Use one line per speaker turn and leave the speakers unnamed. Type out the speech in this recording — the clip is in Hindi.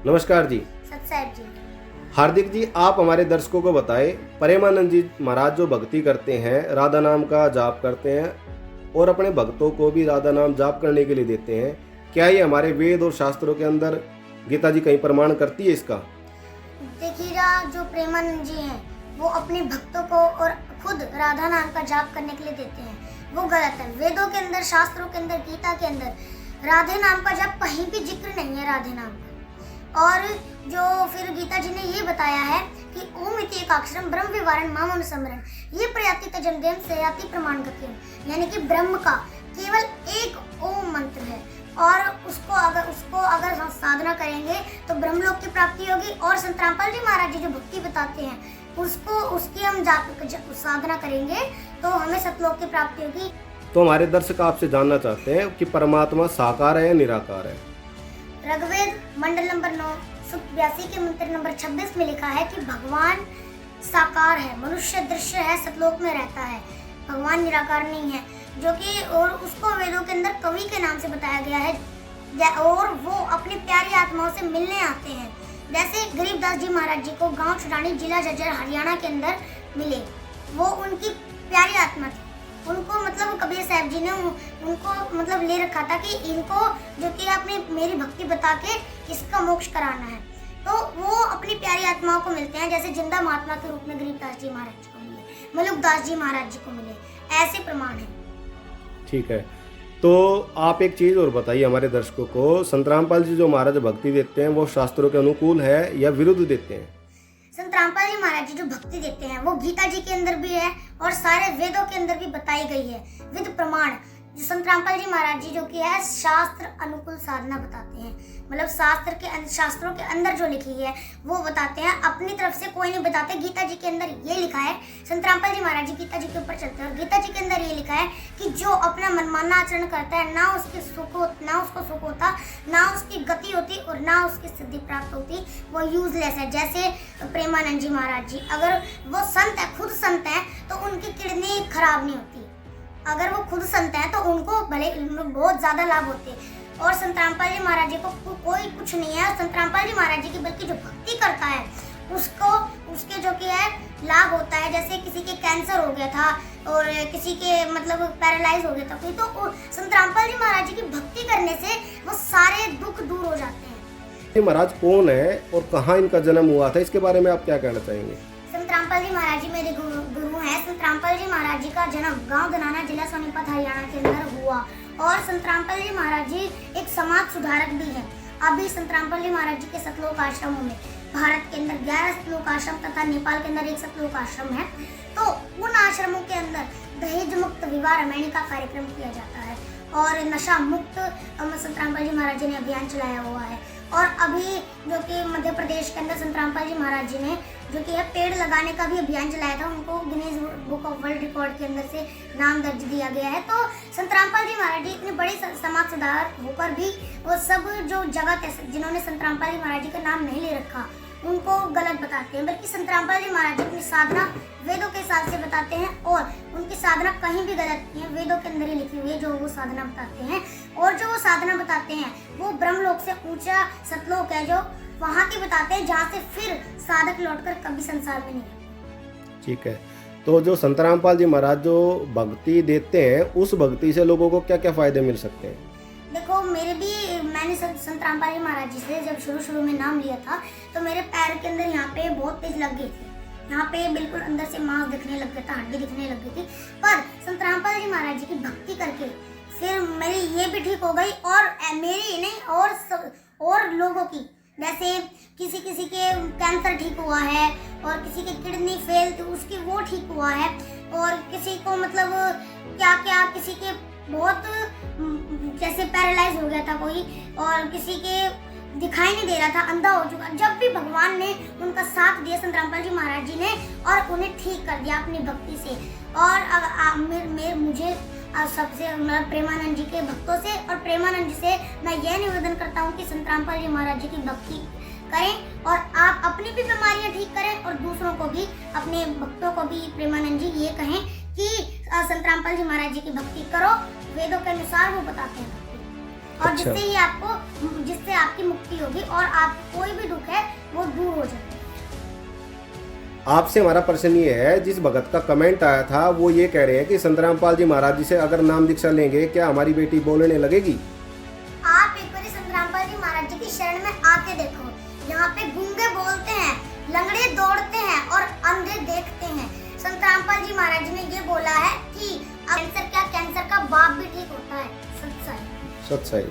नमस्कार जी।
सत्साहेब जी।
हार्दिक जी, आप हमारे दर्शकों को बताएं, प्रेमानंद जी महाराज जो भक्ति करते हैं, राधा नाम का जाप करते हैं और अपने भक्तों को भी राधा नाम जाप करने के लिए देते हैं, क्या ये हमारे वेद और शास्त्रों के अंदर गीता जी कहीं प्रमाण करती है इसका?
देखिएगा, जो प्रेमानंद जी हैं वो अपने भक्तों को और खुद राधा नाम का जाप करने के लिए देते हैं, वो गलत है। वेदों के अंदर, शास्त्रों के अंदर, गीता के अंदर राधे नाम का जाप कहीं भी जिक्र नहीं है राधे नाम का। और जो फिर गीता जी ने ये बताया है कि ओम इति एकाक्षरम ब्रह्म विवरण माम अनुस्मरण ये प्रयाति तजन्देम सयाति प्रमाण गतिम, यानी कि ब्रह्म का केवल एक ओम मंत्र है और उसको अगर हम साधना करेंगे तो ब्रह्मलोक की प्राप्ति होगी। और संत रामपाल जी महाराज जी जो भक्ति बताते हैं उसकी हम साधना करेंगे तो हमें सतलोक की प्राप्ति होगी।
तो हमारे दर्शक आपसे जानना चाहते हैं कि परमात्मा साकार है या निराकार है?
ऋग्वेद मंडल नंबर 9 सूक्त 82 के मंत्र नंबर 26 में लिखा है कि भगवान साकार है, मनुष्य दृश्य है, सतलोक में रहता है, भगवान निराकार नहीं है। जो कि और उसको वेदों के अंदर कवि के नाम से बताया गया है और वो अपनी प्यारी आत्माओं से मिलने आते हैं। जैसे गरीबदास जी महाराज जी को गांव छुटानी जिला झज्जर हरियाणा के अंदर मिले, वो उनकी प्यारी आत्मा थी। उनको मतलब कबीर साहब जी ने उनको मतलब ले रखा था कि इनको जो कि आपने मेरी भक्ति बता के इसका मोक्ष कराना है, तो वो अपनी प्यारी आत्माओं को मिलते हैं। जैसे जिंदा महात्मा के रूप में गरीबदास जी महाराज जी को मिले, मलुकदास जी महाराज जी को मिले, ऐसे प्रमाण है।
ठीक है, तो आप एक चीज़ और बताइए हमारे दर्शकों को, संत रामपाल जी जो महाराज भक्ति देते हैं वो शास्त्रों के अनुकूल है या विरुद्ध देते हैं?
संत रामपाल जी महाराज जी जो भक्ति देते हैं वो गीता जी के अंदर भी है और सारे वेदों के अंदर भी बताई गई है विद प्रमाण। जो संत रामपाल जी महाराज जी जो कि है शास्त्र अनुकूल साधना बताते हैं, मतलब शास्त्रों के अंदर जो लिखी है वो बताते हैं, अपनी तरफ से कोई नहीं बताते। गीता जी के अंदर ये लिखा है, संत रामपाल जी महाराज जी गीता जी के ऊपर चलते हैं और गीता जी के अंदर ये लिखा है कि जो अपना मनमाना आचरण करता है ना उसको सुख होता, ना उसकी गति होती और ना उसकी सिद्धि प्राप्त होती, वो यूजलेस है। जैसे प्रेमानंद जी महाराज जी, अगर वो संत है, खुद संत है, तो उनकी किडनी खराब नहीं होती। अगर वो खुद संत है तो उनको भले बहुत ज्यादा लाभ होते हैं। और संत रामपाल जी महाराज जी को कोई कुछ नहीं है, संत रामपाल जी महाराज जी की बल्कि जो भक्ति करता है उसके जो कि है लाभ होता है। जैसे किसी के कैंसर हो गया था और किसी के मतलब पैरालाइज हो गया था कोई, तो संत रामपाल जी महाराज जी की भक्ति करने से वो सारे दुख दूर हो जाते हैं।
ये महाराज कौन है और कहाँ इनका जन्म हुआ था, इसके बारे में आप क्या कहना चाहेंगे?
संत रामपाल जी महाराज जी मेरे गुरु हैं। संत रामपाल जी महाराज जी का जन्म गांव दनाना जिला सोनीपत हरियाणा के अंदर हुआ और संत रामपाल जी महाराज जी एक समाज सुधारक भी हैं। अभी संत रामपाल जी महाराज जी के सतलोक आश्रमों में भारत के अंदर 11 सतलोक आश्रम तथा नेपाल के अंदर एक सतलोक आश्रम है, तो उन आश्रमों के अंदर दहेज मुक्त विवाह रामायणी का कार्यक्रम किया जाता है और नशा मुक्त संत रामपाल जी महाराज जी ने अभियान चलाया हुआ है। और अभी जो कि मध्य प्रदेश के अंदर संत रामपाल जी महाराज जी ने जो कि है पेड़ लगाने का भी अभियान चलाया था, उनको Guinness book of world record के अंदर से नाम दर्ज दिया गया है। तो संत रामपाल जी महाराज जी इतने बड़े समाज सुधारक होकर भी वो सब जो जगत है जिन्होंने संत रामपाल जी महाराज जी का नाम नहीं ले रखा उनको गलत बताते हैं, बल्कि संत रामपाल जी महाराज जी अपनी साधना वेदों के हिसाब से बताते हैं और उनकी साधना कहीं भी गलत नहीं है, वेदों के अंदर ही लिखी हुई है जो वो साधना बताते हैं। और जो वो साधना बताते हैं वो ब्रह्मलोक से ऊंचा सतलोक है जो वहाँ की बताते हैं, जहाँ से फिर साधक लौटकर कभी संसार में नहीं।
ठीक है, तो जो संत रामपाल जी महाराज जो भक्ति देते हैं उस भक्ति से लोगों को क्या क्या फायदे मिल सकते हैं?
देखो, मैंने संत रामपाल जी महाराज जी से जब शुरू में नाम लिया था तो मेरे पैर के अंदर यहाँ पे बहुत तेज लग गई थी, यहाँ पे बिल्कुल अंदर से मांस दिखने लग गया था, हड्डी दिखने लग गई थी। पर संत रामपाल जी महाराज जी की भक्ति करके फिर मेरी ये भी ठीक हो गई और मेरी नहीं और लोगों की, जैसे किसी के कैंसर ठीक हुआ है और किसी की किडनी फेल थी उसकी वो ठीक हुआ है और किसी को मतलब क्या किसी के बहुत जैसे पैरालाइज हो गया था कोई और किसी के दिखाई नहीं दे रहा था, अंधा हो चुका। जब भी भगवान ने उनका साथ दिया संत रामपाल जी महाराज जी ने और उन्हें ठीक कर दिया अपनी भक्ति से। और मुझे सबसे मतलब प्रेमानंद जी के भक्तों से और प्रेमानंद जी से मैं यह निवेदन करता हूँ कि संत रामपाल जी महाराज जी की भक्ति करें और आप अपनी भी बीमारियां ठीक करें और दूसरों को भी, अपने भक्तों को भी प्रेमानंद जी ये कहें कि संत रामपाल जी महाराज जी की भक्ति करो, वेदों के अनुसार वो बताते हैं। और
अच्छा।
जिससे आपकी मुक्ति होगी और आप कोई भी दुख है वो दूर हो जाएगा।
आपसे हमारा प्रश्न ये है, जिस भगत का कमेंट आया था वो ये कह रहे हैं कि संत रामपाल जी महाराज जी से अगर नाम दीक्षा लेंगे क्या हमारी बेटी बोलने लगेगी?
आप एक बार संत रामपाल जी महाराज जी की शरण में आके देखो, यहाँ पे गूंगे बोलते हैं, लंगड़े दौड़ते हैं और अंधे देखते हैं। संत रामपाल जी महाराज जी ने ये बोला है कि कैंसर का बाप भी ठीक होता है। सच्चाई।
सच्चाई।